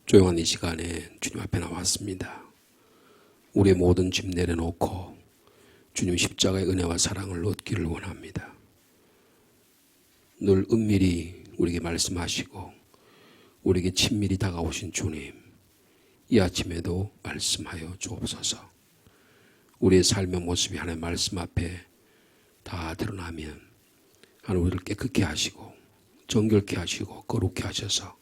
조용한 이 시간에 주님 앞에 나왔습니다. 우리의 모든 짐 내려놓고 주님 십자가의 은혜와 사랑을 얻기를 원합니다. 늘 은밀히 우리에게 말씀하시고 우리에게 친밀히 다가오신 주님, 이 아침에도 말씀하여 주옵소서. 우리의 삶의 모습이 하나님의 말씀 앞에 다 드러나면 하나님 우리를 깨끗게 하시고 정결케 하시고 거룩게 하셔서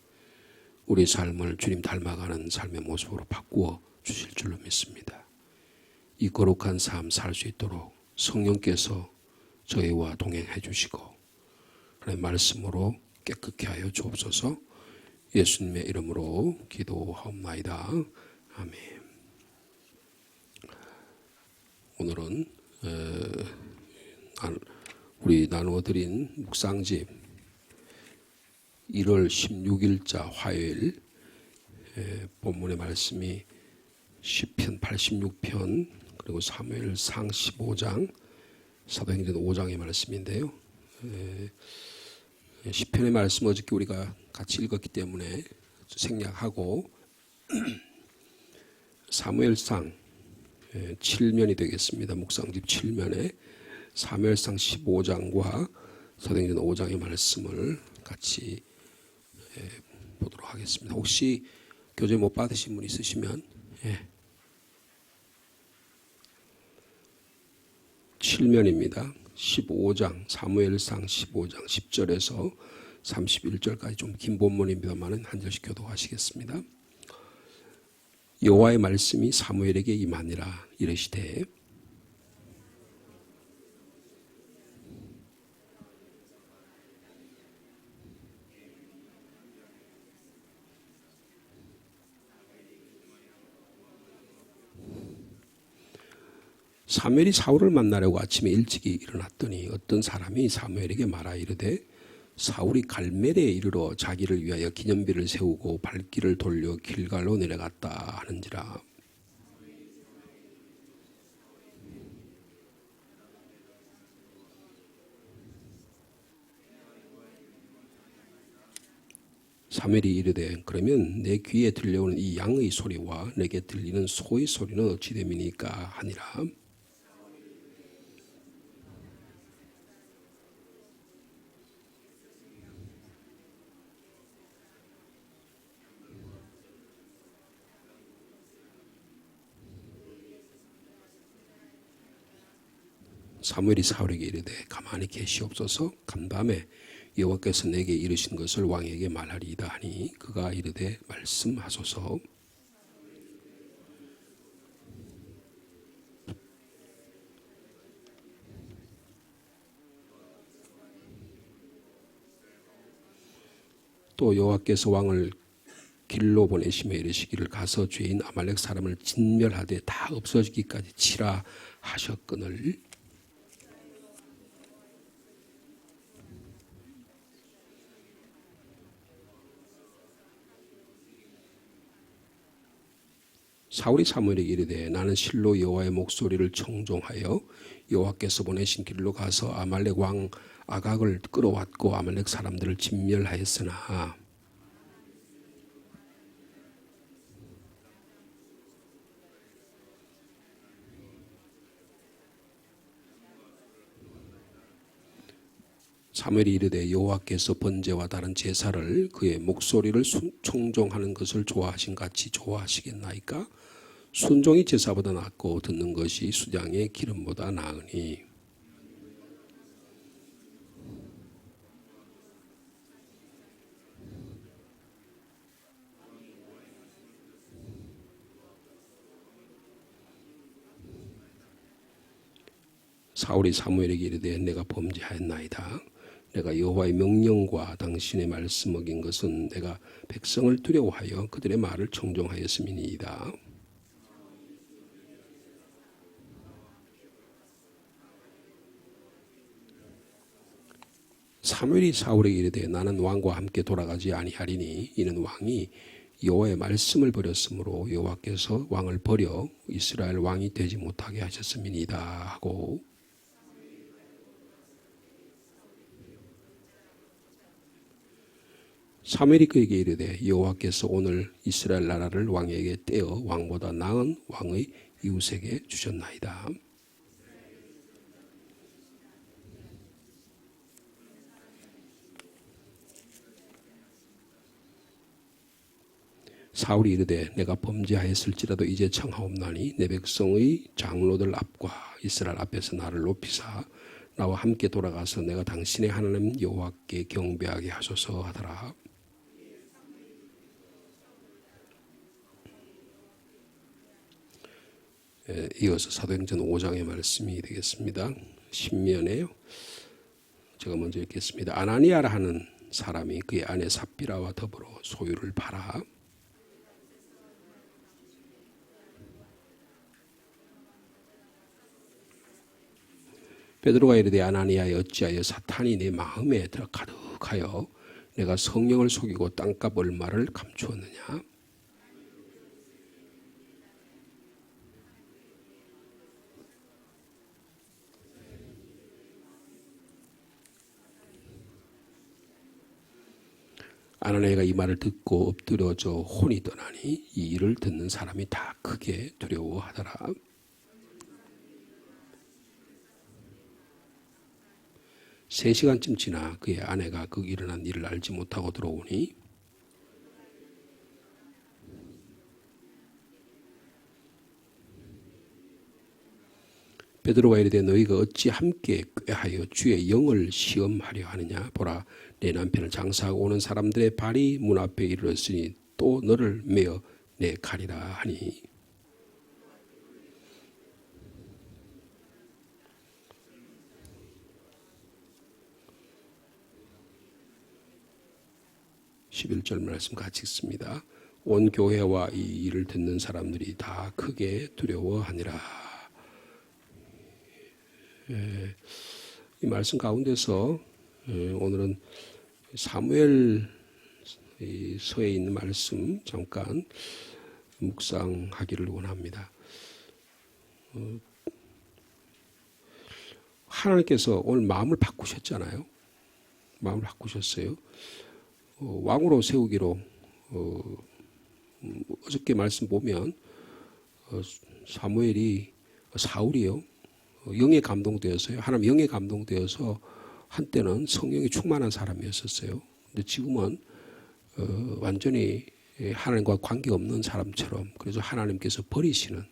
우리의 삶을 주님 닮아가는 삶의 모습으로 바꾸어 주실 줄로 믿습니다. 이 거룩한 삶 살 수 있도록 성령께서 저희와 동행해 주시고 하나님의 말씀으로 깨끗게 하여 주옵소서. 예수님의 이름으로 기도하옵나이다. 아멘. 오늘은 우리 나누어드린 묵상집 1월 16일자 화요일 본문의 말씀이 시편 86편 그리고 사무엘상 15장 사도행전 5장의 말씀인데요. 시편의 말씀 어저께 우리가 같이 읽었기 때문에 생략하고 사무엘상 7면이 되겠습니다. 묵상집 7면에 사무엘상 15장과 사도행전 5장의 말씀을 같이 보도록 하겠습니다. 혹시 교재 못 받으신 분 있으시면 7면입니다. 15장 사무엘상 15장 10절에서 31절까지 좀 긴 본문입니다만 한 절씩 교독하시겠습니다. 여호와의 말씀이 사무엘에게 임하니라. 이르시되 사무엘이 사울을 만나려고 아침에 일찍이 일어났더니 어떤 사람이 사무엘에게 말하 이르되 사울이 갈멜에 이르러 자기를 위하여 기념비를 세우고 발길을 돌려 길갈로 내려갔다 하는지라. 사무엘이 이르되 그러면 내 귀에 들려오는 이 양의 소리와 내게 들리는 소의 소리는 어찌 됨이니까 하니라. 사무엘이 사울에게 이르되 가만히 계시옵소서. 간밤에 여호와께서 내게 이르신 것을 왕에게 말하리이다 하니 그가 이르되 말씀하소서. 또 여호와께서 왕을 길로 보내시며 이르시기를 가서 죄인 아말렉 사람을 진멸하되 다 없어지기까지 치라 하셨거늘. 사울이 사무엘에게 이르되 나는 실로 여호와의 목소리를 청종하여 여호와께서 보내신 길로 가서 아말렉 왕 아각을 끌어왔고 아말렉 사람들을 진멸하였으나 사무엘이 이르되 여호와께서 번제와 다른 제사를 그의 목소리를 청종하는 것을 좋아하신 같이 좋아하시겠나이까? 순종이 제사보다 낫고 듣는 것이 수장의 기름보다 나으니. 사울이 사무엘에게 이르되 내가 범죄하였나이다. 내가 여호와의 명령과 당신의 말씀 어긴 것은 내가 백성을 두려워하여 그들의 말을 청종하였음이니이다. 사무엘이 사울에게 이르되 나는 왕과 함께 돌아가지 아니하리니 이는 왕이 여호와의 말씀을 버렸으므로 여호와께서 왕을 버려 이스라엘 왕이 되지 못하게 하셨음이니이다 하고 사무엘이 그에게 이르되 여호와께서 오늘 이스라엘 나라를 왕에게 떼어 왕보다 나은 왕의 이웃에게 주셨나이다. 사울이 이르되 내가 범죄하였을지라도 이제 청하옵나니 내 백성의 장로들 앞과 이스라엘 앞에서 나를 높이사 나와 함께 돌아가서 내가 당신의 하나님 여호와께 경배하게 하소서 하더라. 이어서 사도행전 5장의 말씀이 되겠습니다. 신면에요. 제가 먼저 읽겠습니다. 아나니아라 하는 사람이 그의 아내 삽비라와 더불어 소유를 팔아 베드로가 이르되 아나니아여 어찌하여 사탄이 내 마음에 들어 가득하여 내가 성령을 속이고 땅값 얼마를 감추었느냐. 아나니아가 이 말을 듣고 엎드려져 혼이 떠나니 이 일을 듣는 사람이 다 크게 두려워하더라. 3시간쯤 지나 그의 아내가 그 일어난 일을 알지 못하고 들어오니 베드로가 이르되 너희가 어찌 함께 꾀하여 주의 영을 시험하려 하느냐. 보라 내 남편을 장사하고 오는 사람들의 발이 문 앞에 이르렀으니 또 너를 메어 내 가리라 하니. (11절) 말씀 같이 읽습니다. 온 교회와 이 일을 듣는 사람들이 다 크게 두려워하니라. 이 말씀 가운데서 오늘은 사무엘 서에 있는 말씀 잠깐 묵상하기를 원합니다. 하나님께서 오늘 마음을 바꾸셨잖아요. 마음을 바꾸셨어요. 왕으로 세우기로 어저께 말씀 보면 사울이요 영에 감동되었어요. 하나님 영에 감동되어서 한때는 성령이 충만한 사람이었었어요. 근데 지금은 완전히 하나님과 관계없는 사람처럼 그래서 하나님께서 버리시는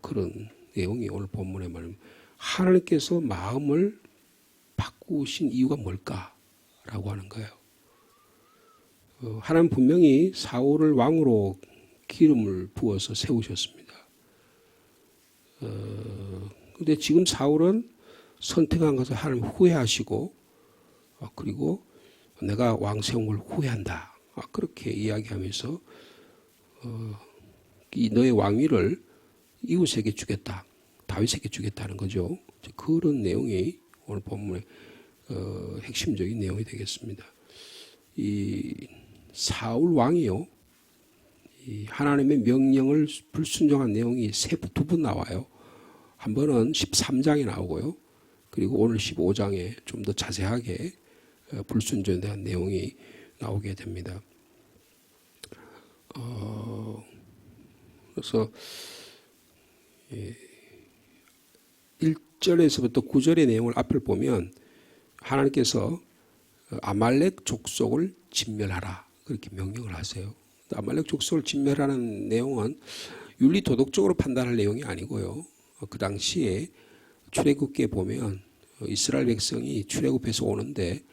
그런 내용이 오늘 본문의 말입니다. 하나님께서 마음을 바꾸신 이유가 뭘까라고 하는 거예요. 하나님 분명히 사울을 왕으로 기름을 부어서 세우셨습니다. 근데 지금 사울은 선택한 것을 하나님 후회하시고 그리고 내가 왕 세운 걸 후회한다. 그렇게 이야기하면서 이 너의 왕위를 이웃에게 주겠다. 다윗에게 주겠다는 거죠. 그런 내용이 오늘 본문의 핵심적인 내용이 되겠습니다. 이 사울 왕이요. 이 하나님의 명령을 불순종한 내용이 두 번 나와요. 한 번은 13장에 나오고요. 그리고 오늘 15장에 좀 더 자세하게 불순종에 대한 내용이 나오게 됩니다. 그래서 1절에서부터 9절의 내용을 앞을 보면 하나님께서 아말렉 족속을 진멸하라 그렇게 명령을 하세요. 아말렉 족속을 진멸하는 내용은 윤리 도덕적으로 판단할 내용이 아니고요. 그 당시에 출애굽기에 보면 이스라엘 백성이 출애굽해서 오는데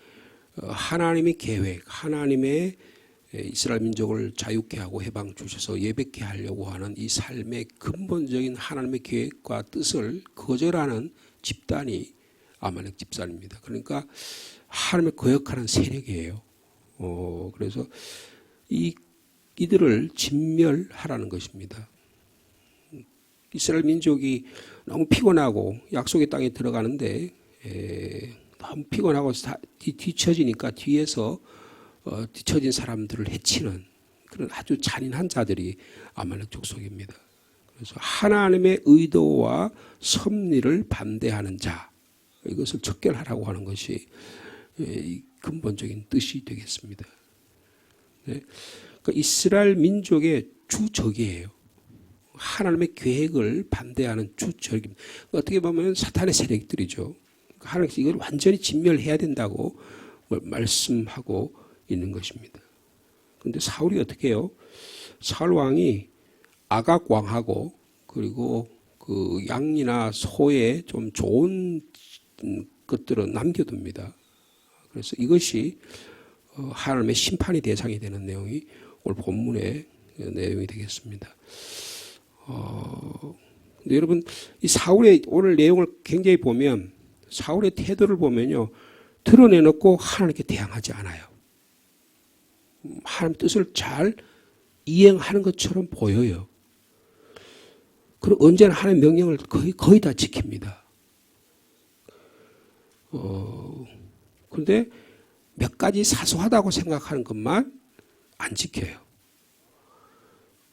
하나님의 계획, 하나님의 이스라엘 민족을 자유케 하고 해방 주셔서 예배케 하려고 하는 이 삶의 근본적인 하나님의 계획과 뜻을 거절하는 집단이 아말렉 집단입니다. 그러니까 하나님을 거역하는 세력이에요. 그래서 이들을 진멸하라는 것입니다. 이스라엘 민족이 너무 피곤하고 약속의 땅에 들어가는데 너무 피곤하고 뒤처지니까 뒤에서 뒤처진 사람들을 해치는 그런 아주 잔인한 자들이 아말렉 족속입니다. 그래서 하나님의 의도와 섭리를 반대하는 자 이것을 척결하라고 하는 것이 근본적인 뜻이 되겠습니다. 네. 그러니까 이스라엘 민족의 주적이에요. 하나님의 계획을 반대하는 주적입니다. 어떻게 보면 사탄의 세력들이죠. 하나님께서 이걸 완전히 진멸해야 된다고 말씀하고 있는 것입니다. 그런데 사울이 어떻게 해요? 사울 왕이 아각 왕하고 그리고 그 양이나 소에 좀 좋은 것들은 남겨둡니다. 그래서 이것이 하나님의 심판의 대상이 되는 내용이 오늘 본문의 내용이 되겠습니다. 근데 여러분, 이 사울의 오늘 내용을 굉장히 보면 사울의 태도를 보면요, 드러내놓고 하나님께 대항하지 않아요. 하나님 뜻을 잘 이행하는 것처럼 보여요. 그리고 언제나 하나님의 명령을 거의 다 지킵니다. 그런데 몇 가지 사소하다고 생각하는 것만 안 지켜요.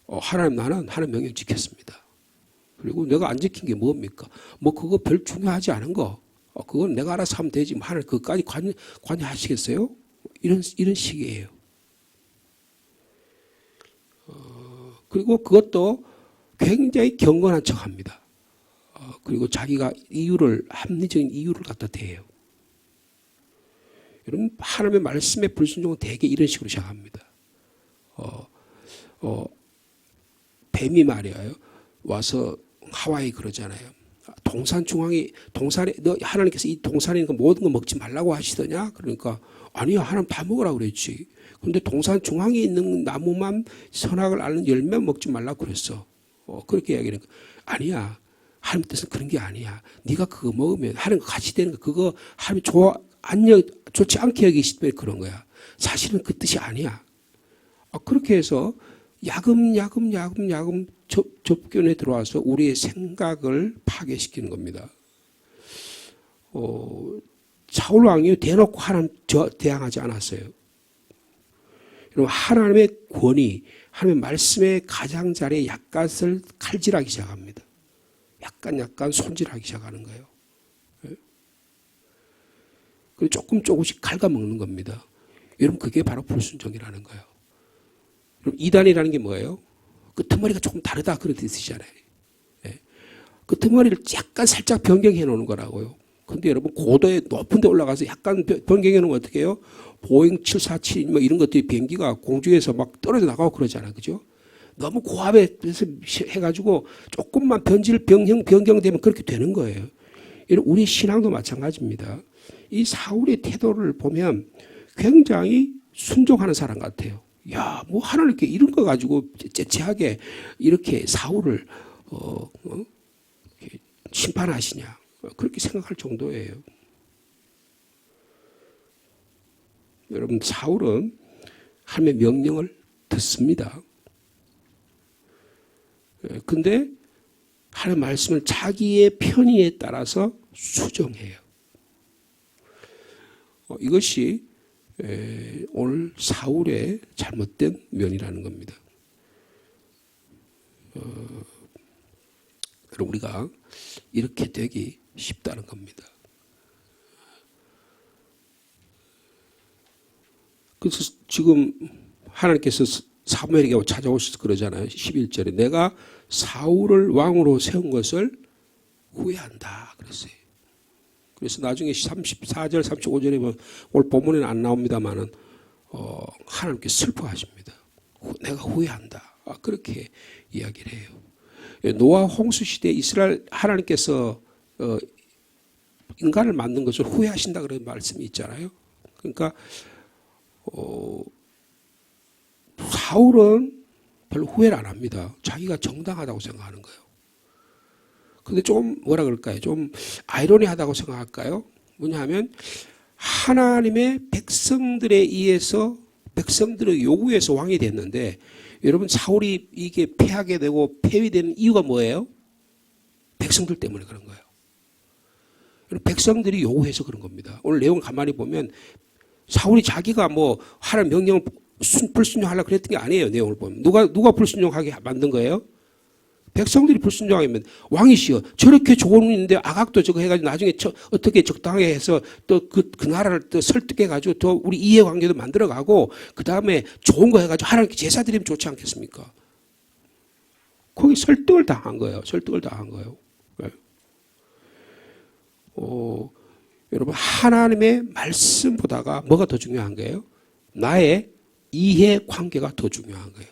하나님, 나는 하나님 명령 지켰습니다. 그리고 내가 안 지킨 게 뭡니까? 뭐 그거 별 중요하지 않은 거. 그건 내가 알아서 하면 되지. 하나님 그것까지 관여하시겠어요? 이런 식이에요. 그리고 그것도 굉장히 경건한 척 합니다. 그리고 자기가 합리적인 이유를 갖다 대요. 여러분, 하나님의 말씀에 불순종은 대개 이런 식으로 시작합니다. 뱀이 말이에요. 와서 하와이 그러잖아요. 동산에 너 하나님께서 이 동산에 있는 모든 거 먹지 말라고 하시더냐? 그러니까 아니요, 하나님 다 먹으라고 그랬지. 그런데 동산 중앙에 있는 나무만 선악을 아는 열매만 먹지 말라고 그랬어. 그렇게 이야기하니까 아니야. 하나님 뜻은 그런 게 아니야. 네가 그거 먹으면 하나님과 같이 되는 거 그거 하나님 좋지 않게 여기기 때문에 그런 거야. 사실은 그 뜻이 아니야. 그렇게 해서 야금야금 접견에 들어와서 우리의 생각을 파괴시키는 겁니다. 사울 왕이 대놓고 하나님 대항하지 않았어요. 여러분, 하나님의 권위, 하나님의 말씀의 가장자리에 약간을 칼질하기 시작합니다. 약간 손질하기 시작하는 거예요. 그리고 조금씩 갉아먹는 겁니다. 여러분, 그게 바로 불순종이라는 거예요. 그럼 이단이라는 게 뭐예요? 끄트머리가 조금 다르다 그런 뜻이잖아요. 끄트머리를 약간 살짝 변경해 놓는 거라고요. 근데 여러분, 고도에 높은 데 올라가서 약간 변경해 놓으면 어떻게 해요? 보잉 747 뭐 이런 것들이 비행기가 공중에서 막 떨어져 나가고 그러잖아요. 그죠? 너무 고압에 해가지고 조금만 변경되면 그렇게 되는 거예요. 우리 신앙도 마찬가지입니다. 이 사울의 태도를 보면 굉장히 순종하는 사람 같아요. 야, 뭐 하나님께 이런 거 가지고 째째하게 이렇게 사울을 심판하시냐, 그렇게 생각할 정도예요. 여러분, 사울은 하나님의 명령을 듣습니다. 근데 하나님의 말씀을 자기의 편의에 따라서 수정해요. 이것이 오늘 사울의 잘못된 면이라는 겁니다. 우리가 이렇게 되기 쉽다는 겁니다. 그래서 지금 하나님께서 사무엘에게 찾아오셔서 그러잖아요. 11절에 내가 사울을 왕으로 세운 것을 후회한다 그랬어요. 그래서 나중에 34절 35절에 보면 오늘 본문에는 안 나옵니다만은 하나님께 슬퍼하십니다. 내가 후회한다. 그렇게 이야기를 해요. 노아 홍수 시대 이스라엘 하나님께서 인간을 만든 것을 후회하신다 그런 말씀이 있잖아요. 그러니까 사울은 별로 후회를 안 합니다. 자기가 정당하다고 생각하는 거예요. 근데 좀 뭐라 그럴까요? 좀 아이러니하다고 생각할까요? 뭐냐 하면 하나님의 백성들에 의해서 백성들의 요구에서 왕이 됐는데 여러분, 사울이 이게 패하게 되고 폐위되는 이유가 뭐예요? 백성들 때문에 그런 거예요. 백성들이 요구해서 그런 겁니다. 오늘 내용을 가만히 보면 사울이 자기가 뭐 하나님 명령을 불순종하려고 그랬던 게 아니에요. 내용을 보면 누가 불순종하게 만든 거예요? 백성들이 불순종하면 왕이시여 저렇게 좋은 일인데 아각도 저거 해가지고 나중에 어떻게 적당하게 해서 또 그 나라를 또 설득해가지고 또 우리 이해관계도 만들어가고 그 다음에 좋은 거 해가지고 하나님께 제사 드리면 좋지 않겠습니까? 거기 설득을 당한 거예요. 설득을 당한 거예요. 네. 여러분 하나님의 말씀보다가 뭐가 더 중요한 거예요? 나의 이해관계가 더 중요한 거예요.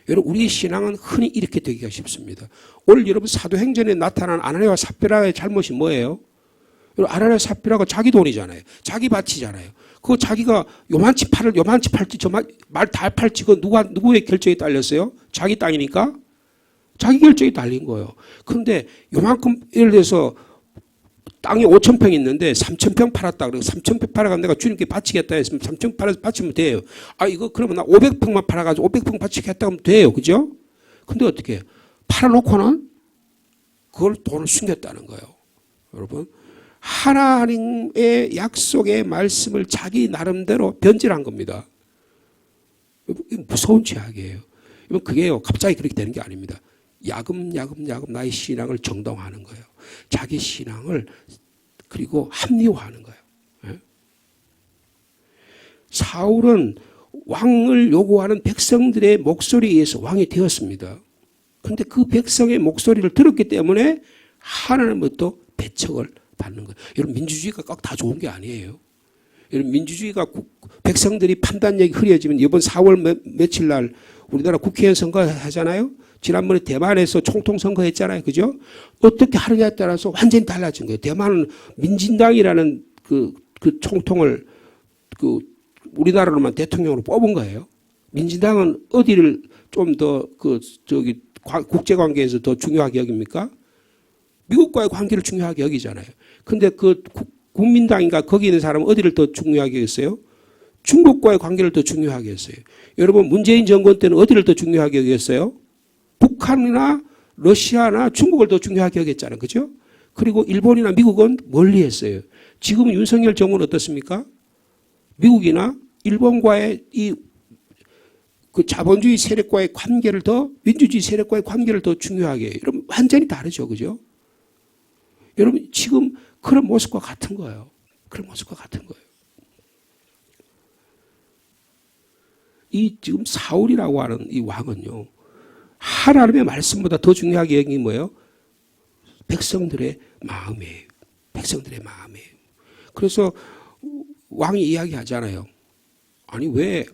여러분 우리의 신앙은 흔히 이렇게 되기가 쉽습니다. 오늘 여러분 사도행전에 나타난 아나니아와 삽비라의 잘못이 뭐예요? 여러분 아나니아와 삽비라가 자기 돈이잖아요. 자기 밭이잖아요. 그거 자기가 요만치 팔지 저 말 다 팔지 그 누구의 결정에 딸렸어요? 자기 땅이니까 자기 결정에 딸린 거예요. 그런데 요만큼 예를 들어서 땅이 5,000평 있는데 3,000평 팔았다. 그래서 3,000평 팔아가 내가 주님께 바치겠다 했으면 3,000평 팔아서 바치면 돼요. 아, 이거 그러면 나 500평만 팔아가지고 500평 바치겠다 하면 돼요. 그죠? 근데 어떻게 팔아놓고는 그걸 돈을 숨겼다는 거예요. 여러분. 하나님의 약속의 말씀을 자기 나름대로 변질한 겁니다. 무서운 죄악이에요. 그게요, 갑자기 그렇게 되는 게 아닙니다. 야금야금 나의 신앙을 정당화하는 거예요. 자기 신앙을 그리고 합리화하는 거예요. 네? 사울은 왕을 요구하는 백성들의 목소리에 의해서 왕이 되었습니다. 그런데 그 백성의 목소리를 들었기 때문에 하나님부터 배척을 받는 거예요. 여러분 민주주의가 꼭 다 좋은 게 아니에요. 여러분 민주주의가 백성들이 판단력이 흐려지면 이번 4월 며칠 날 우리나라 국회의원 선거 하잖아요. 지난번에 대만에서 총통 선거했잖아요. 그죠? 어떻게 하느냐에 따라서 완전히 달라진 거예요. 대만은 민진당이라는 그 총통을 우리나라로만 대통령으로 뽑은 거예요. 민진당은 어디를 좀 더 국제관계에서 더 중요하게 여깁니까? 미국과의 관계를 중요하게 여기잖아요. 근데 국민당인가 거기 있는 사람은 어디를 더 중요하게 여겼어요? 중국과의 관계를 더 중요하게 했어요. 여러분 문재인 정권 때는 어디를 더 중요하게 여겼어요? 북한이나 러시아나 중국을 더 중요하게 여겼잖아요. 그죠? 그리고 일본이나 미국은 멀리 했어요. 지금 윤석열 정부는 어떻습니까? 미국이나 일본과의 그 자본주의 세력과의 관계를 더 민주주의 세력과의 관계를 더 중요하게 해요. 여러분 완전히 다르죠. 그죠? 여러분 지금 그런 모습과 같은 거예요. 그런 모습과 같은 거예요. 이 지금 사울이라고 하는 이 왕은요. 하나님의 말씀보다 더 중요하게 여긴 게 뭐예요? 백성들의 마음이에요. 백성들의 마음이에요. 그래서 왕이 이야기하잖아요. 아니 왜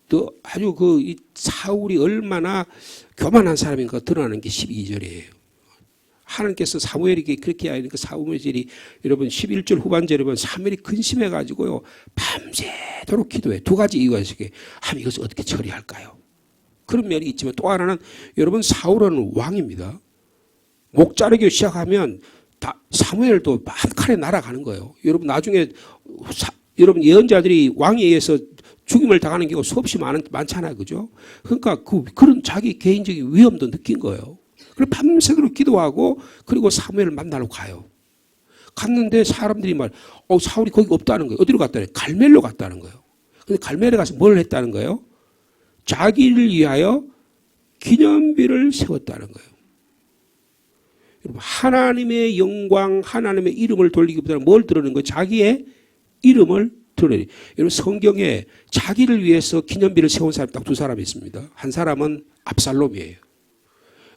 또 아주 이 사울이 얼마나 교만한 사람인가 드러나는 게 12절이에요. 하나님께서 사무엘에게 그렇게 하니까 사무엘이 여러분 11절 후반절에 보면 사무엘이 근심해가지고요. 밤새도록 기도해. 두 가지 이유가 있어요. 하나님 이것을 어떻게 처리할까요? 그런 면이 있지만 또 하나는 여러분 사울은 왕입니다. 목 자르기 시작하면 사무엘도 한 칼에 날아가는 거예요. 여러분 나중에 여러분 예언자들이 왕에 의해서 죽임을 당하는 경우가 수없이 많잖아요. 그죠? 그러니까 그런 자기 개인적인 위험도 느낀 거예요. 그리고 밤새도록 기도하고 그리고 사무엘을 만나러 가요. 갔는데 사람들이 사울이 거기 없다는 거예요. 어디로 갔다는 거예요? 갈멜로 갔다는 거예요. 근데 갈멜에 가서 뭘 했다는 거예요? 자기를 위하여 기념비를 세웠다는 거예요. 여러분 하나님의 영광, 하나님의 이름을 돌리기보다는 뭘 드러내는 거예요? 자기의 이름을 드러내요. 여러분 성경에 자기를 위해서 기념비를 세운 사람이 딱 두 사람이 있습니다. 한 사람은 압살롬이에요.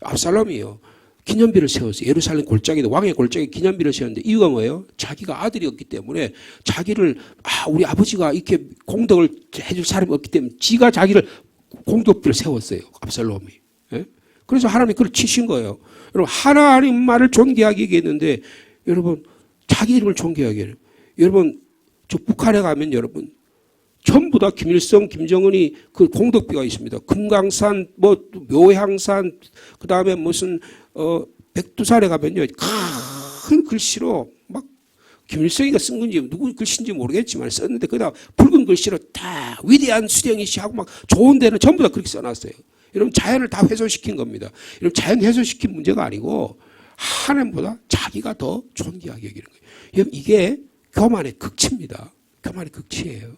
압살롬이요. 기념비를 세웠어요. 예루살렘 골짜기에 왕의 골짜기에 기념비를 세웠는데 이유가 뭐예요? 자기가 아들이었기 때문에 자기를 우리 아버지가 이렇게 공덕을 해줄 사람이 없기 때문에 지가 자기를 공덕비를 세웠어요. 압살롬이. 예? 그래서 하나님이 그걸 치신 거예요. 여러분 하나님 말을 존귀하게 얘기했는데 여러분 자기 이름을 존귀하게 해요. 여러분 저 북한에 가면 여러분 전부 다 김일성, 김정은이 그 공덕비가 있습니다. 금강산, 묘향산, 그 다음에 무슨 백두산에 가면요 큰 글씨로 막 김일성이가 쓴 건지 누구 글씨인지 모르겠지만 썼는데 그다음 붉은 글씨로 다 위대한 수령이시 하고 막 좋은 데는 전부 다 그렇게 써놨어요. 여러분 자연을 다 훼손시킨 겁니다. 여러분 자연 훼손시킨 문제가 아니고 하나님보다 자기가 더 존귀하게 여기는 거예요. 여러분 이게 교만의 극치입니다. 교만의 극치예요.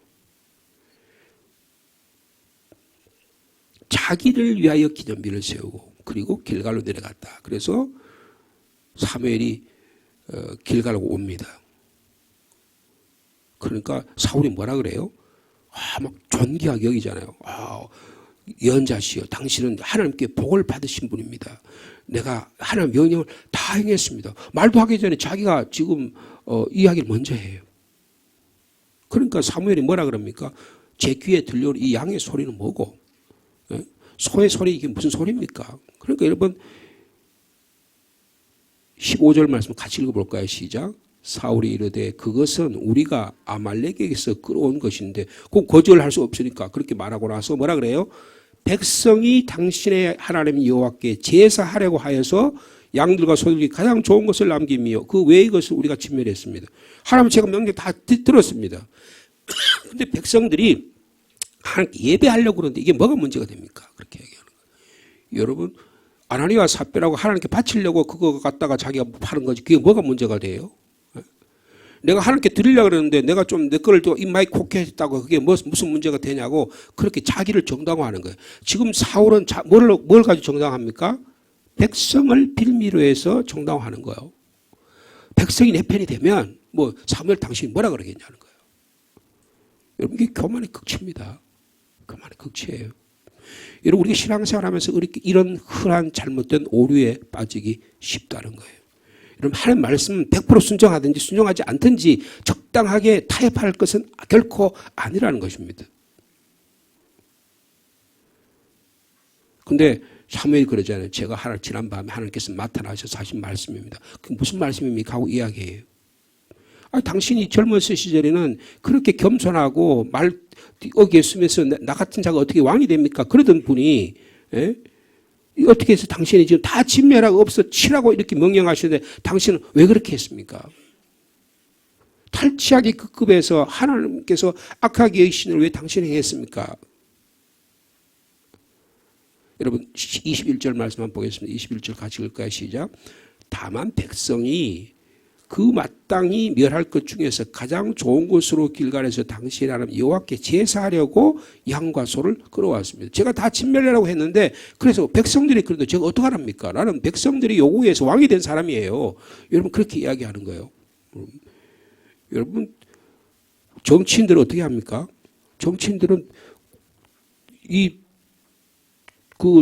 자기를 위하여 기념비를 세우고 그리고 길갈로 내려갔다. 그래서 사무엘이 길갈로 옵니다. 그러니까 사울이 뭐라 그래요? 막 존귀하게 여기잖아요. 예언자시여, 당신은 하나님께 복을 받으신 분입니다. 내가 하나님 명령을 다 행했습니다. 말도 하기 전에 자기가 지금 이야기를 먼저 해요. 그러니까 사무엘이 뭐라 그럽니까? 제 귀에 들려오는 이 양의 소리는 뭐고? 소의 소리, 이게 무슨 소리입니까? 그러니까 여러분 15절 말씀 같이 읽어볼까요? 시작. 사울이 이르되 그것은 우리가 아말렉에게서 끌어온 것인데 꼭 거절할 수 없으니까 그렇게 말하고 나서 뭐라 그래요? 백성이 당신의 하나님 여호와께 제사하려고 하여서 양들과 소들이 가장 좋은 것을 남기며 그 외의 것을 우리가 진멸했습니다. 하나님 제가 명령 다 들었습니다. 근데 백성들이 하나님께 예배하려고 그러는데 이게 뭐가 문제가 됩니까? 그렇게 얘기하는 거예요. 여러분 아나니와 삽비라고 하나님께 바치려고 그거 갖다가 자기가 파는 거지 그게 뭐가 문제가 돼요? 내가 하나님께 드리려고 그러는데 내가 좀 내 거를 또 입마이 곡해했다고 그게 무슨 문제가 되냐고 그렇게 자기를 정당화하는 거예요. 지금 사울은 뭘 가지고 정당합니까? 백성을 빌미로 해서 정당화하는 거예요. 백성이 내 편이 되면 뭐 사무엘 당신이 뭐라 그러겠냐는 거예요. 여러분 이게 교만의 극치입니다. 교만의 극치예요. 여러분 우리가 신앙생활하면서 이런 흔한 잘못된 오류에 빠지기 쉽다는 거예요. 여러분 하나님 말씀은 100% 순종하든지 순종하지 않든지 적당하게 타협할 것은 결코 아니라는 것입니다. 근데 사무엘이 그러잖아요. 제가 지난밤에 하나님께서 나타나셔서 하신 말씀입니다. 그게 무슨 말씀입니까? 하고 이야기해요. 당신이 젊었을 시절에는 그렇게 겸손하고 말 어기에 쓰면서 나 같은 자가 어떻게 왕이 됩니까? 그러던 분이 어떻게 해서 당신이 지금 다 진멸하고 없어 치라고 이렇게 명령하시는데 당신은 왜 그렇게 했습니까? 탈취하기 그 급에서 하나님께서 악하게 여기시는 왜 당신이 행했습니까? 여러분 21절 말씀 한번 보겠습니다. 21절 같이 읽을까요? 시작. 다만 백성이 그 마땅히 멸할 것 중에서 가장 좋은 곳으로 길갈에서 당신의 하나님 여호와께 제사하려고 양과 소를 끌어왔습니다. 제가 다 진멸하라고 했는데 그래서 백성들이 그래도 제가 어떡하랍니까? 나는 백성들이 요구해서 왕이 된 사람이에요. 여러분 그렇게 이야기하는 거예요. 여러분 정치인들은 어떻게 합니까? 정치인들은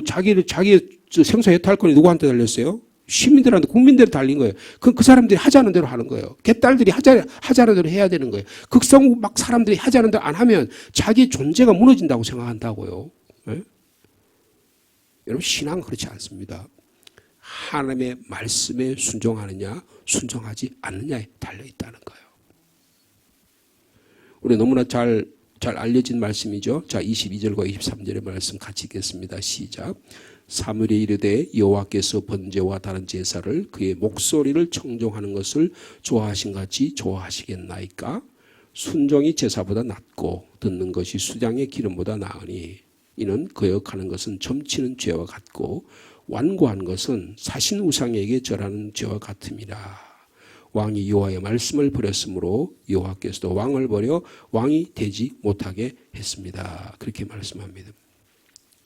자기 생사 여탈권이 누구한테 달렸어요? 시민들한테 국민들한테 달린 거예요. 그 사람들이 하자는 대로 하는 거예요. 개딸들이 하자는 대로 해야 되는 거예요. 극성 막 사람들이 하자는 대로 안 하면 자기 존재가 무너진다고 생각한다고요. 네? 여러분 신앙은 그렇지 않습니다. 하나님의 말씀에 순종하느냐 순종하지 않느냐에 달려있다는 거예요. 우리 너무나 잘 알려진 말씀이죠. 자 22절과 23절의 말씀 같이 읽겠습니다. 시작. 사무엘이 이르되 여호와께서 번제와 다른 제사를 그의 목소리를 청종하는 것을 좋아하신 같이 좋아하시겠나이까? 순종이 제사보다 낫고 듣는 것이 수장의 기름보다 나으니 이는 거역하는 것은 점치는 죄와 같고 완고한 것은 사신 우상에게 절하는 죄와 같음이라. 왕이 여호와의 말씀을 버렸으므로 여호와께서도 왕을 버려 왕이 되지 못하게 했습니다. 그렇게 말씀합니다.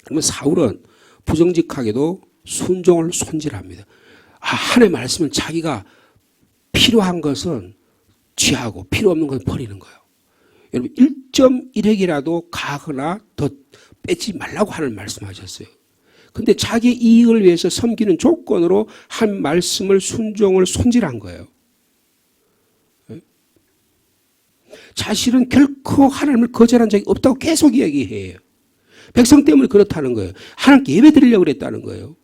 그러면 사울은 부정직하게도 순종을 손질합니다. 하나님의 말씀은 자기가 필요한 것은 취하고 필요 없는 건 버리는 거예요. 여러분 1.1핵이라도 가거나 더 빼지 말라고 하는 말씀하셨어요. 근데 자기 이익을 위해서 섬기는 조건으로 한 말씀을 순종을 손질한 거예요. 자신은 결코 하나님을 거절한 적이 없다고 계속 이야기해요. 백성 때문에 그렇다는 거예요. 하나님께 예배 드리려고 그랬다는 거예요.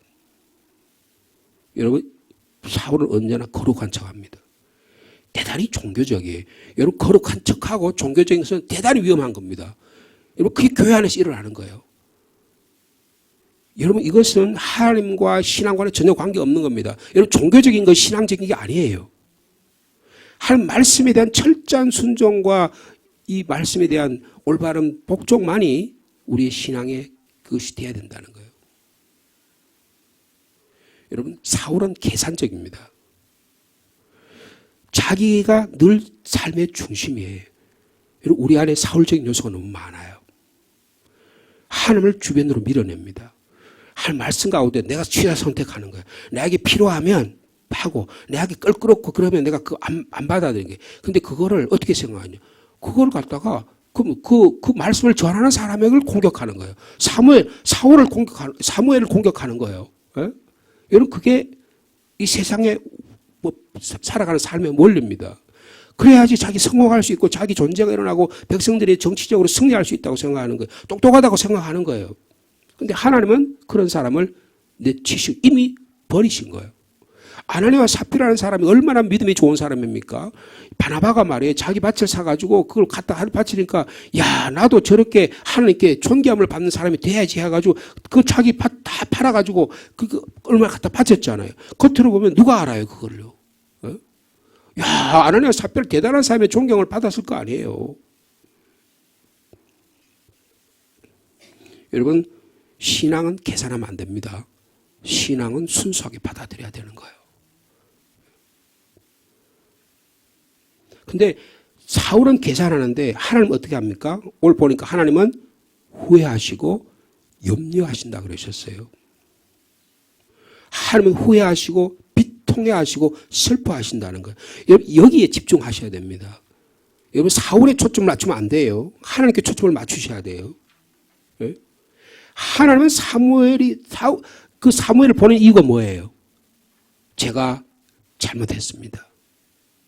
여러분 사울은 언제나 거룩한 척합니다. 대단히 종교적이에요. 여러분 거룩한 척하고 종교적인 것은 대단히 위험한 겁니다. 여러분 그게 교회 안에서 일어나는 거예요. 여러분 이것은 하나님과 신앙과는 전혀 관계없는 겁니다. 여러분 종교적인 것 신앙적인 게 아니에요. 하나님 말씀에 대한 철저한 순종과 이 말씀에 대한 올바른 복종만이 우리의 신앙의 그것이 돼야 된다는 거예요. 여러분 사울은 계산적입니다. 자기가 늘 삶의 중심이에요. 여러분 우리 안에 사울적인 요소가 너무 많아요. 하나님을 주변으로 밀어냅니다. 하나님 말씀 가운데 내가 취사 선택하는 거예요. 내게 필요하면 하고 내게 껄끄럽고 그러면 내가 그거 안 받아들이는 게. 근데 그거를 어떻게 생각하냐? 그걸 갖다가 그 말씀을 전하는 사람에게 공격하는 거예요. 사무엘을 공격하는 거예요. 예? 여러분 그게 이 세상에 뭐 살아가는 삶의 원리입니다. 그래야지 자기 성공할 수 있고 자기 존재가 일어나고 백성들이 정치적으로 승리할 수 있다고 생각하는 거예요. 똑똑하다고 생각하는 거예요. 근데 하나님은 그런 사람을 내치시고 이미 버리신 거예요. 아나니와 삽비라는 사람이 얼마나 믿음이 좋은 사람입니까? 바나바가 말이에요. 자기 밭을 사가지고 그걸 갖다 바치니까 야 나도 저렇게 하나님께 존귀함을 받는 사람이 돼야지 해가지고 그 자기 밭 다 팔아가지고 그 얼마나 갖다 바쳤잖아요. 겉으로 보면 누가 알아요 그걸요? 어? 야 아나니와 삽비를 대단한 사람의 존경을 받았을 거 아니에요. 여러분 신앙은 계산하면 안 됩니다. 신앙은 순수하게 받아들여야 되는 거예요. 근데 사울은 계산하는데 하나님은 어떻게 합니까? 오늘 보니까 하나님은 후회하시고 염려하신다 그러셨어요. 하나님은 후회하시고 비통해하시고 슬퍼하신다는 거예요. 여러분 여기에 집중하셔야 됩니다. 여러분 사울에 초점을 맞추면 안 돼요. 하나님께 초점을 맞추셔야 돼요. 네? 하나님은 사무엘을 보낸 이유가 뭐예요? 제가 잘못했습니다.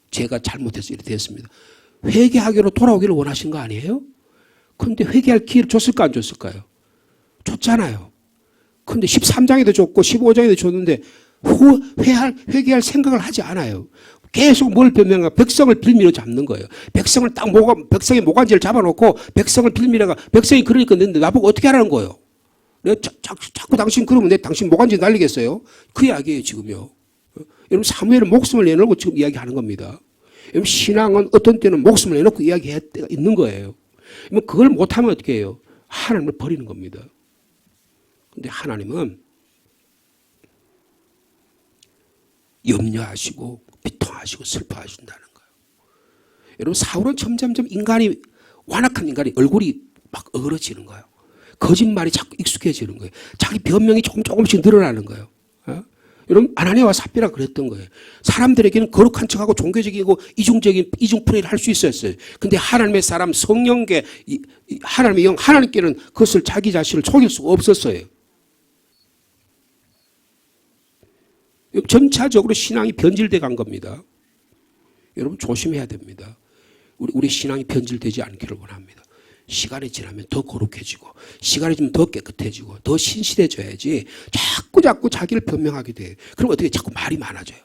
제가 잘못해서 이렇게 됐습니다. 회개하기로 돌아오기를 원하신 거 아니에요? 그런데 회개할 기회를 줬을까 안 줬을까요? 줬잖아요. 그런데 13장에도 줬고 15장에도 줬는데 회개할 생각을 하지 않아요. 계속 뭘 변명하고 백성을 빌미로 잡는 거예요. 백성의 모간지를 잡아놓고 백성을 빌미로가 백성이 그러니까 근데 나보고 어떻게 하라는 거예요? 내가 자꾸 당신 그러면 내 당신 모간지 날리겠어요? 그 이야기예요 지금요. 여러분 사무엘은 목숨을 내놓고 지금 이야기하는 겁니다. 여러분 신앙은 어떤 때는 목숨을 내놓고 이야기할 때가 있는 거예요. 그걸 못하면 어떻게 해요? 하나님을 버리는 겁니다. 그런데 하나님은 염려하시고 비통하시고 슬퍼하신다는 거예요. 여러분 사울은 점점점 완악한 인간이 얼굴이 막 어그러지는 거예요. 거짓말이 자꾸 익숙해지는 거예요. 자기 변명이 조금씩 늘어나는 거예요. 여러분 아나니아와 삽비라 그랬던 거예요. 사람들에게는 거룩한 척하고 종교적이고 이중 플레이를 할 수 있었어요. 근데 하나님의 사람 성령계 하나님의 영 하나님께는 그것을 자기 자신을 속일 수가 없었어요. 점차적으로 신앙이 변질돼 간 겁니다. 여러분 조심해야 됩니다. 우리 신앙이 변질되지 않기를 원합니다. 시간이 지나면 더 거룩해지고 시간이 지나면 더 깨끗해지고 더 신실해져야지 자꾸 자기를 변명하게 돼요. 그럼 어떻게 자꾸 말이 많아져요.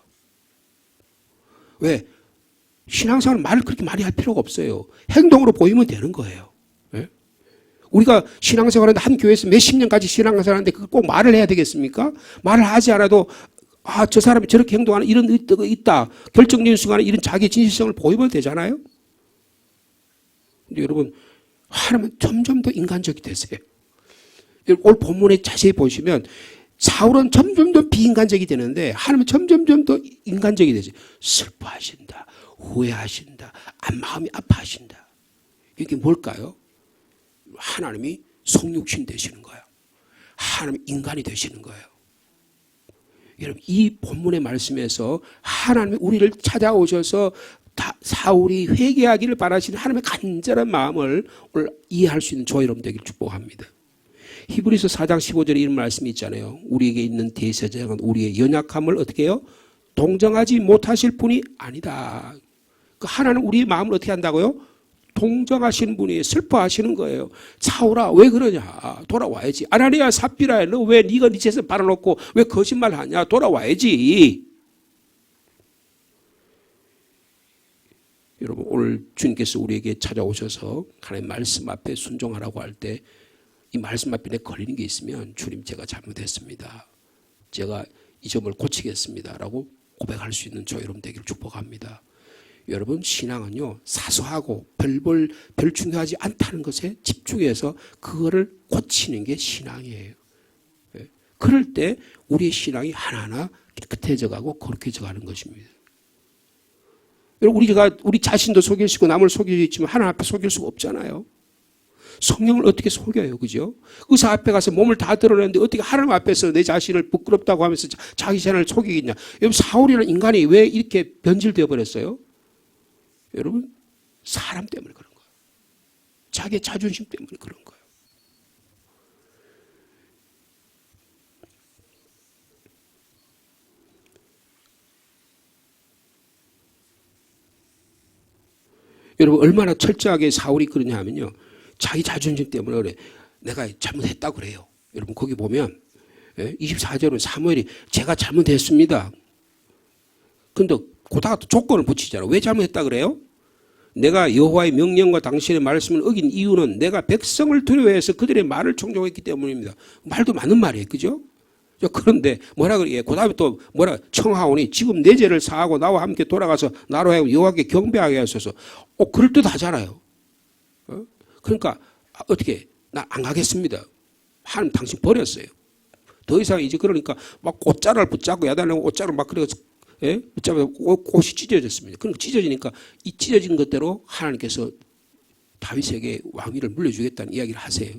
왜? 신앙생활은 말을 그렇게 많이 할 필요가 없어요. 행동으로 보이면 되는 거예요. 네? 우리가 신앙생활하는데 한 교회에서 몇십 년까지 신앙생활하는데 그걸 꼭 말을 해야 되겠습니까? 말을 하지 않아도 저 사람이 저렇게 행동하는 이런 의도가 있다. 결정적인 순간에 이런 자기 진실성을 보이면 되잖아요. 근데 여러분 하나님은 점점 더 인간적이 되세요. 오늘 본문에 자세히 보시면 사울은 점점 더 비인간적이 되는데 하나님은 점점 더 인간적이 되세요. 슬퍼하신다. 후회하신다. 마음이 아파하신다. 이게 뭘까요? 하나님이 성육신 되시는 거예요. 하나님 인간이 되시는 거예요. 여러분 이 본문의 말씀에서 하나님이 우리를 찾아오셔서 사울이 회개하기를 바라시는 하나님의 간절한 마음을 오늘 이해할 수 있는 저와 여러분 되기를 축복합니다. 히브리서 4장 15절에 이런 말씀이 있잖아요. 우리에게 있는 대제사장은 우리의 연약함을 어떻게 해요? 동정하지 못하실 분이 아니다. 하나는 우리의 마음을 어떻게 한다고요? 동정하시는 분이 슬퍼하시는 거예요. 사울아 왜 그러냐? 돌아와야지. 아나니아 삽비라 너 왜 네가 네 재산 팔아놓고 왜 거짓말하냐? 돌아와야지. 여러분 오늘 주님께서 우리에게 찾아오셔서 하나님의 말씀 앞에 순종하라고 할 때 이 말씀 앞에 내 걸리는 게 있으면 주님 제가 잘못했습니다. 제가 이 점을 고치겠습니다. 라고 고백할 수 있는 저 여러분 되기를 축복합니다. 여러분 신앙은요 사소하고 별 중요하지 않다는 것에 집중해서 그거를 고치는 게 신앙이에요. 그럴 때 우리의 신앙이 하나하나 깨끗해져 가고 거룩해져 가는 것입니다. 여러분 우리 자신도 속일 수 있고 남을 속일 수 있지만 하나님 앞에 속일 수가 없잖아요. 성령을 어떻게 속여요, 그죠? 의사 앞에 가서 몸을 다 드러내는데 어떻게 하나님 앞에서 내 자신을 부끄럽다고 하면서 자기 자신을 속이겠냐? 여러분, 사울이라는 인간이 왜 이렇게 변질되어 버렸어요? 여러분, 사람 때문에 그런 거예요. 자기의 자존심 때문에 그런 거예요. 여러분, 얼마나 철저하게 사울이 그러냐 하면요, 자기 자존심 때문에 그래. 내가 잘못했다고 그래요. 여러분, 거기 보면 24절은 사무엘이 제가 잘못했습니다. 근데 거기다가 또 조건을 붙이잖아. 왜 잘못했다 그래요? 내가 여호와의 명령과 당신의 말씀을 어긴 이유는 내가 백성을 두려워해서 그들의 말을 청종했기 때문입니다. 말도 맞는 말이에요, 그죠? 그런데 뭐라 그래? 그 다음에 또 뭐라 청하오니 지금 내 죄를 사하고 나와 함께 돌아가서 나로 하여금 여호와께 경배하게 하소서. 그럴 듯 하잖아요. 그러니까 어떻게 나 안 가겠습니다. 하나님 당신 버렸어요. 더 이상 이제 그러니까 막 옷자를 붙잡고 야단하고 옷자를 막 그래서 붙잡아서 옷이 찢어졌습니다. 그러니까 찢어지니까 이 찢어진 것대로 하나님께서 다윗에게 왕위를 물려주겠다는 이야기를 하세요.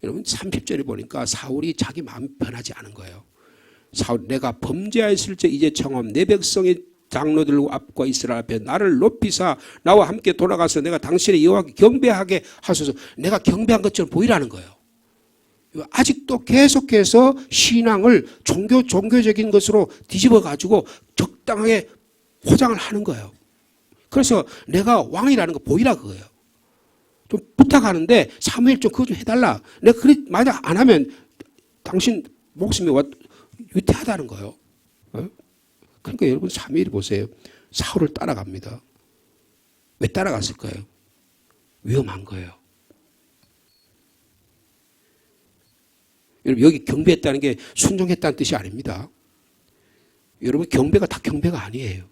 여러분 30절에 보니까 사울이 자기 마음이 변하지 않은 거예요. 사울 내가 범죄하였을지 이제 청함 내 백성의 장로들 앞과 이스라엘 앞에 나를 높이사 나와 함께 돌아가서 내가 당신의 여호와께 경배하게 하소서. 내가 경배한 것처럼 보이라는 거예요. 아직도 계속해서 신앙을 종교적인 것으로 뒤집어 가지고 적당하게 포장을 하는 거예요. 그래서 내가 왕이라는 거 보이라 그거예요. 좀 부탁하는데 사무엘 좀 그거 좀 해달라. 내가 그래 만약 안 하면 당신 목숨이 위태하다는 거예요. 그러니까 여러분 사무엘이 보세요. 사울을 따라갑니다. 왜 따라갔을까요? 위험한 거예요. 여러분 여기 경배했다는 게 순종했다는 뜻이 아닙니다. 여러분 경배가 다 경배가 아니에요.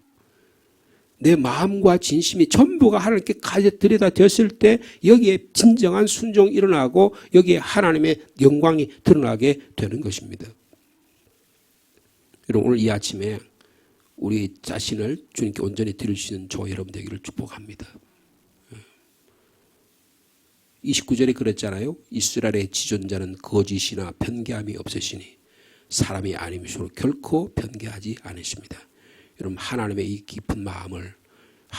내 마음과 진심이 전부가 하나님께 들여다 댔을 때 여기에 진정한 순종이 일어나고 여기에 하나님의 영광이 드러나게 되는 것입니다. 여러분 오늘 이 아침에 우리 자신을 주님께 온전히 드릴 수 있는 저와 여러분 되기를 축복합니다. 29절에 그랬잖아요. 이스라엘의 지존자는 거짓이나 편개함이 없으시니 사람이 아님으로 결코 편개하지 않으십니다. 여러분 하나님의 이 깊은 마음을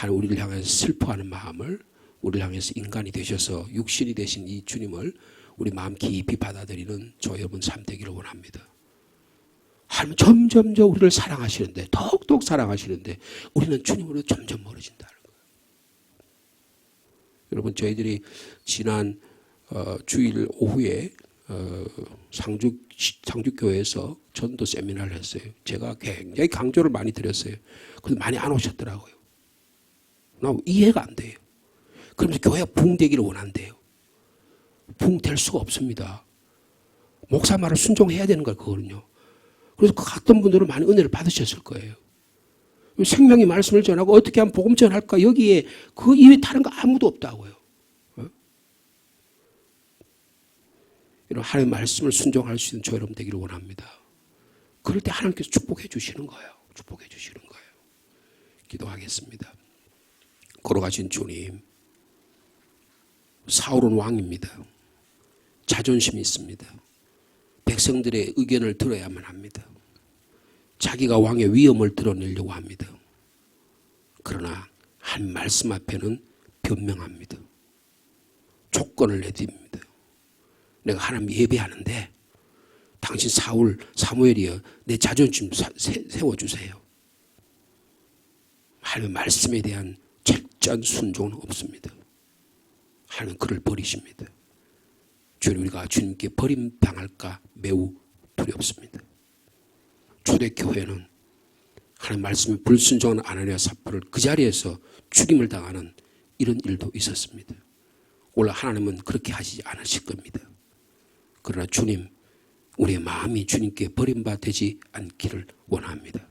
우리를 향해서 슬퍼하는 마음을 우리를 향해서 인간이 되셔서 육신이 되신 이 주님을 우리 마음 깊이 받아들이는 저 여러분 삶 되기를 원합니다. 하나님은 점점 우리를 사랑하시는데 더욱더욱 사랑하시는데 우리는 주님으로 점점 멀어진다는 거예요. 여러분 저희들이 지난 주일 오후에 상주교회에서 전도 세미나를 했어요. 제가 굉장히 강조를 많이 드렸어요. 근데 많이 안 오셨더라고요. 나 이해가 안 돼요. 그러면서 교회가 부흥되기를 원한대요. 부흥될 수가 없습니다. 목사 말을 순종해야 되는 걸 그거는요. 그래서 갔던 분들은 많이 은혜를 받으셨을 거예요. 생명의 말씀을 전하고 어떻게 하면 복음 전할까 여기에 그 이외에 다른 거 아무도 없다고요. 이런 하나님의 말씀을 순종할 수 있는 저 여러분 되기를 원합니다. 그럴 때 하나님께서 축복해 주시는 거예요. 축복해 주시는 거예요. 기도하겠습니다. 걸어가신 주님, 사울은 왕입니다. 자존심이 있습니다. 백성들의 의견을 들어야만 합니다. 자기가 왕의 위엄을 드러내려고 합니다. 그러나 한 말씀 앞에는 변명합니다. 조건을 내립니다. 내가 하나님 예배하는데 당신 사무엘이여 내 자존심 세워주세요. 하나님의 말씀에 대한 철저한 순종은 없습니다. 하나님은 그를 버리십니다. 주님 우리가 주님께 버림당할까 매우 두렵습니다. 초대교회는 하나님 말씀에 불순종하는 아나니아 삽부를 그 자리에서 죽임을 당하는 이런 일도 있었습니다. 원래 하나님은 그렇게 하시지 않으실 겁니다. 그러나 주님 우리의 마음이 주님께 버림받지 않기를 원합니다.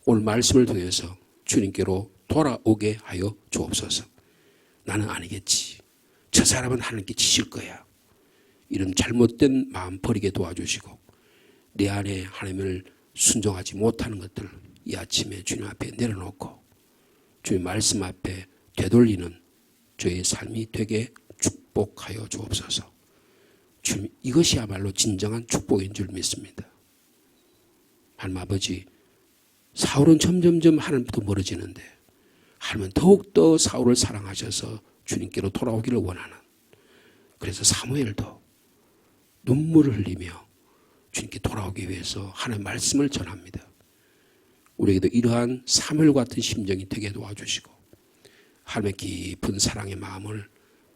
오늘 말씀을 통해서 주님께로 돌아오게 하여 주옵소서. 나는 아니겠지. 저 사람은 하나님께 지실 거야. 이런 잘못된 마음 버리게 도와주시고 내 안에 하나님을 순종하지 못하는 것들을 이 아침에 주님 앞에 내려놓고 주님 말씀 앞에 되돌리는 저의 삶이 되게 축복하여 주옵소서. 주님, 이것이야말로 진정한 축복인 줄 믿습니다. 하나님 아버지, 사울은 점점점 하나님부터 멀어지는데 하나님은 더욱더 사울을 사랑하셔서 주님께로 돌아오기를 원하는, 그래서 사무엘도 눈물을 흘리며 주님께 돌아오기 위해서 하나님의 말씀을 전합니다. 우리에게도 이러한 사무엘 같은 심정이 되게 도와주시고 하나님의 깊은 사랑의 마음을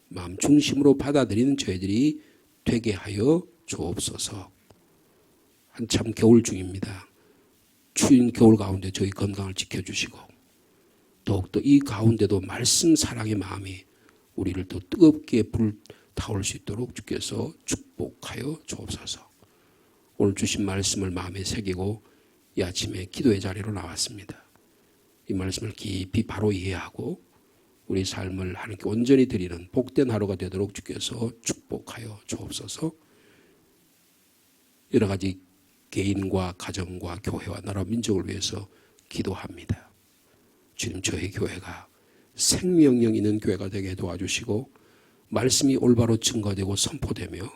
마음 중심으로 받아들이는 저희들이 되게 하여 주옵소서. 한참 겨울 중입니다. 추운 겨울 가운데 저희 건강을 지켜주시고 더욱더 이 가운데도 말씀 사랑의 마음이 우리를 더 뜨겁게 불타올 수 있도록 주께서 축복하여 주옵소서. 오늘 주신 말씀을 마음에 새기고 이 아침에 기도의 자리로 나왔습니다. 이 말씀을 깊이 바로 이해하고 우리 삶을 하나님께 온전히 드리는 복된 하루가 되도록 주께서 축복하여 주옵소서. 여러 가지 개인과 가정과 교회와 나라 민족을 위해서 기도합니다. 주님, 저희 교회가 생명력 있는 교회가 되게 도와주시고 말씀이 올바로 증거되고 선포되며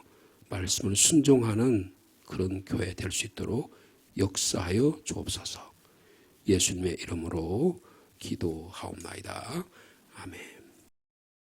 말씀을 순종하는 그런 교회 될 수 있도록 역사하여 주옵소서. 예수님의 이름으로 기도하옵나이다. 아멘.